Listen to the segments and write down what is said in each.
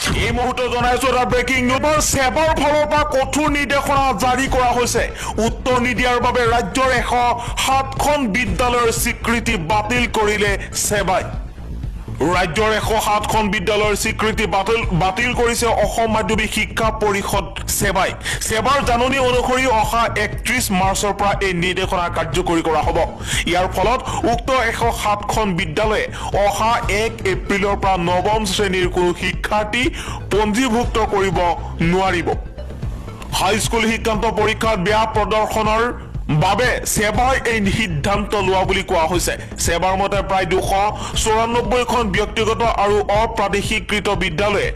এই মুহূৰ্তত জনাইছো এটা ব্ৰেকিং নিউজ সেবাৰ ফালৰ পৰা কঠোৰ নিৰ্দেশনা জাৰি কৰা হৈছে উত্তৰ নিদিয়াৰ বাবে ৰাজ্যৰ 107খন বিদ্যালয়ৰ স্বীকৃতি বাতিল কৰিলে সেবাই ৰাজ্যৰ 107খন বিদ্যালয়ৰ স্বীকৃতি বাতিল কৰিছে অসম মাধ্যমিক শিক্ষা পৰিষদ সেবাৰ জাননী অনুসৰি অহা 31 মাৰ্চৰ পৰা এই নিৰ্দেশনা কাৰ্যকৰী কৰা হ'ব ইয়াৰ ফলত উক্ত 107খন বিদ্যালয়ে অহা 1 এপ্ৰিলৰ পৰা নৱম শ্ৰেণীৰ কোনো শিক্ষাৰ্থী পঞ্জীভুক্ত কৰিব নোৱাৰিব হাইস্কুল শিক্ষান্ত পৰীক্ষাত বেয়া প্ৰদৰ্শনৰ বাবে সেবাই এই সিদ্ধান্ত লোৱা বুলি কোৱা হৈছে সেবাৰ মতে প্ৰায় 294খন ব্যক্তিগত আৰু অপ্ৰাদেশিকৃত বিদ্যালয়ে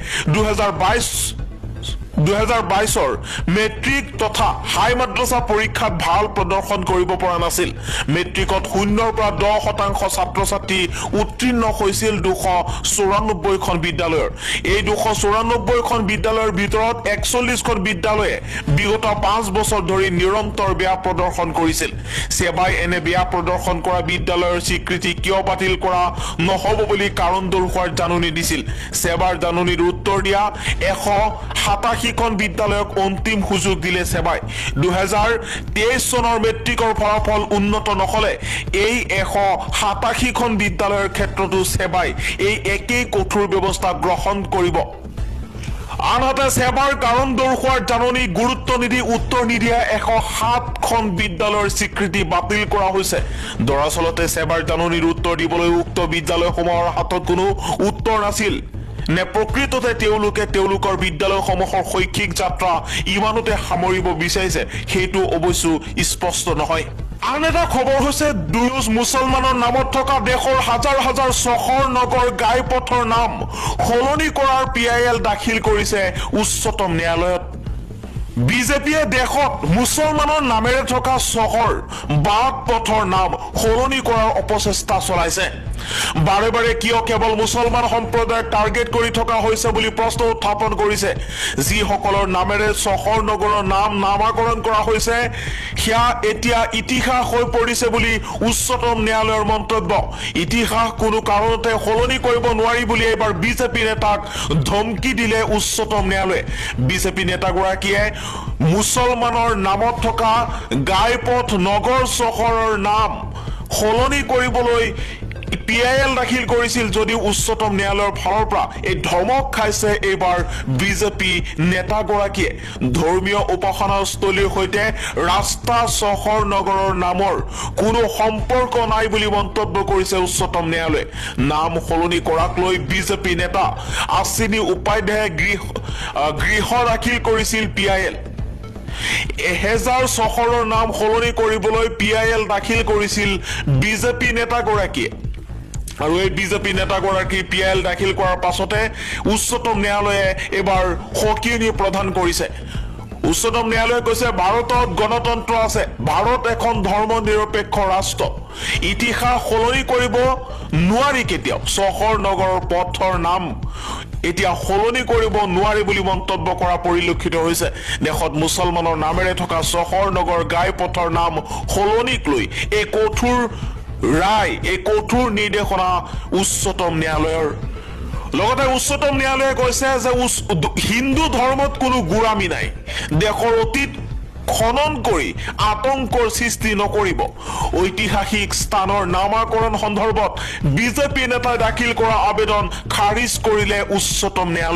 2022ৰ মেট্ৰিক তথা হাই মাদ্ৰাসা পৰীক্ষাত ভাল প্ৰদৰ্শন কৰিব পৰা নাছিল মেট্ৰিকত 0ৰ পৰা 10% ছাত্ৰ-ছাত্ৰী উত্তীৰ্ণ হৈছিল 294খন বিদ্যালয়ৰ এই 294খন বিদ্যালয়ৰ ভিতৰত 41খন বিদ্যালয়ে বিগত 5 বছৰ ধৰি নিৰন্তৰ বেয়া প্ৰদৰ্শন কৰিছিল সেবাই এনে বেয়া প্ৰদৰ্শন কৰা বিদ্যালয়ৰ স্বীকৃতি কিয় বাতিল কৰা নহব বুলি কাৰণ দৰ্শোৱাৰ জাননী দিছিল সেবাৰ জাননীৰ উত্তৰ দিয়া 187খন বিদ্যালয়ক অন্তিম সুযোগ দিলে সেবাই 2023 চনৰ মেট্ৰিকৰ ফলাফল উন্নত নহলে এই 187খন বিদ্যালয়ৰ ক্ষেত্ৰতো সেবাই এই একেই কঠোৰ ব্যৱস্থা গ্ৰহণ কৰিব আনহাতে সেবাৰ কাৰণ দৰ্শোৱাৰ জাননী গুৰুত্ব নিদি উত্তৰ নিদিয়া 107খন বিদ্যালয়ৰ স্বীকৃতি বাতিল কৰা হৈছে দৰাচলতে সেবাৰ জাননীৰ উত্তৰ দিবলৈ উক্ত বিদ্যালয়সমূহৰ হাতত কোনো উত্তৰ নাছিল নে প্ৰকৃততে তেওঁলোকৰ বিদ্যালয়সমূহৰ শৈক্ষিক যাত্ৰা ইমানতে সামৰিব বিচাৰিছে সেইটো অৱশ্য স্পষ্ট নহয় আন এটা খবৰ হৈছে দুয়ুজ মুছলমানৰ নামত থকা দেশৰ হাজাৰ হাজাৰ চহৰ নগৰ গাইপথৰ নাম সলনি কৰাৰ PIL দাখিল কৰিছে উচ্চতম ন্যায়ালয়ত বিজেপিয়ে দেশত মুছলমানৰ নামেৰে থকা চহৰ বাট পথৰ নাম সলনি কৰাৰ অপচেষ্টা চলাইছে বাৰে বাৰে কিয় কেৱল মুছলমান সম্প্ৰদায়ক টাৰ্গেট কৰি থকা হৈছে বুলি প্ৰশ্ন উত্থাপন কৰিছে যিসকলৰ নামেৰে চহৰ নগৰৰ নামাকৰণ কৰা হৈছে সেয়া এতিয়া ইতিহাস হৈ পৰিছে বুলি উচ্চতম ন্যায়ালয়ৰ মন্তব্য ইতিহাস কোনো কাৰণতে সলনি কৰিব নোৱাৰি বুলি এবাৰ বিজেপি নেতাক ধমকি দিলে উচ্চতম ন্যায়ালয়ে বিজেপি নেতাগৰাকীয়ে মুছলমানৰ নামত থকা গাইপথ নগৰ চহৰৰ নাম সলনি কৰিবলৈ PIL দাখিল কৰিছিল যদি উচ্চতম ন্যায়ালয়ৰ ফালৰ পৰা এই ধমক খাইছে এবাৰ বিজেপি নেতাগৰাকীয়ে ধৰ্মীয় উপাসনাস্থলীৰ সৈতে ৰাস্তা চহৰ নগৰৰ নামৰ কোনো সম্পৰ্ক নাই বুলি মন্তব্য কৰিছে উচ্চতম ন্যায়ালয়ে নাম সলনি কৰাক লৈ বিজেপি নেতা আশ্বিনী উপাধ্যায়ে গৃহ দাখিল কৰিছিল PIL 1000 চহৰৰ নাম সলনি কৰিবলৈ PIL দাখিল কৰিছিল বিজেপি নেতাগৰাকীয়ে আৰু এই বিজেপি নেতাগৰাকী PIL দাখিল কৰাৰ পাছতে উচ্চতম ন্যায়ালয়ে এবাৰ সকিয়নি প্ৰদান কৰিছে উচ্চতম ন্যায়ালয়ে কৈছে ভাৰতত গণতন্ত্ৰ আছে ভাৰত এখন ধৰ্মনিৰপেক্ষ ৰাষ্ট্ৰ ইতিহাস সলনি কৰিব নোৱাৰি কেতিয়াও চহৰ নগৰৰ পথৰ নাম এতিয়া সলনি কৰিব নোৱাৰি বুলি মন্তব্য কৰা পৰিলক্ষিত হৈছে দেশত মুছলমানৰ নামেৰে থকা চহৰ নগৰ গাইপথৰ নাম সলনিক লৈ এই কঠোৰ নিৰ্দেশনা উচ্চতম ন্যায়ালয়ৰ লগতে উচ্চতম ন্যায়ালয়ে কৈছে যে হিন্দু ধৰ্মত কোনো গোৰামী নাই দেশৰ অতীত খনন কৰি আতংকৰ সৃষ্টি নকৰিব ঐতিহাসিক স্থানৰ নামাকৰণ সন্দৰ্ভত বিজেপি নেতাই দাখিল কৰা আবেদন খাৰিজ কৰিলে উচ্চতম ন্যায়ালয়ে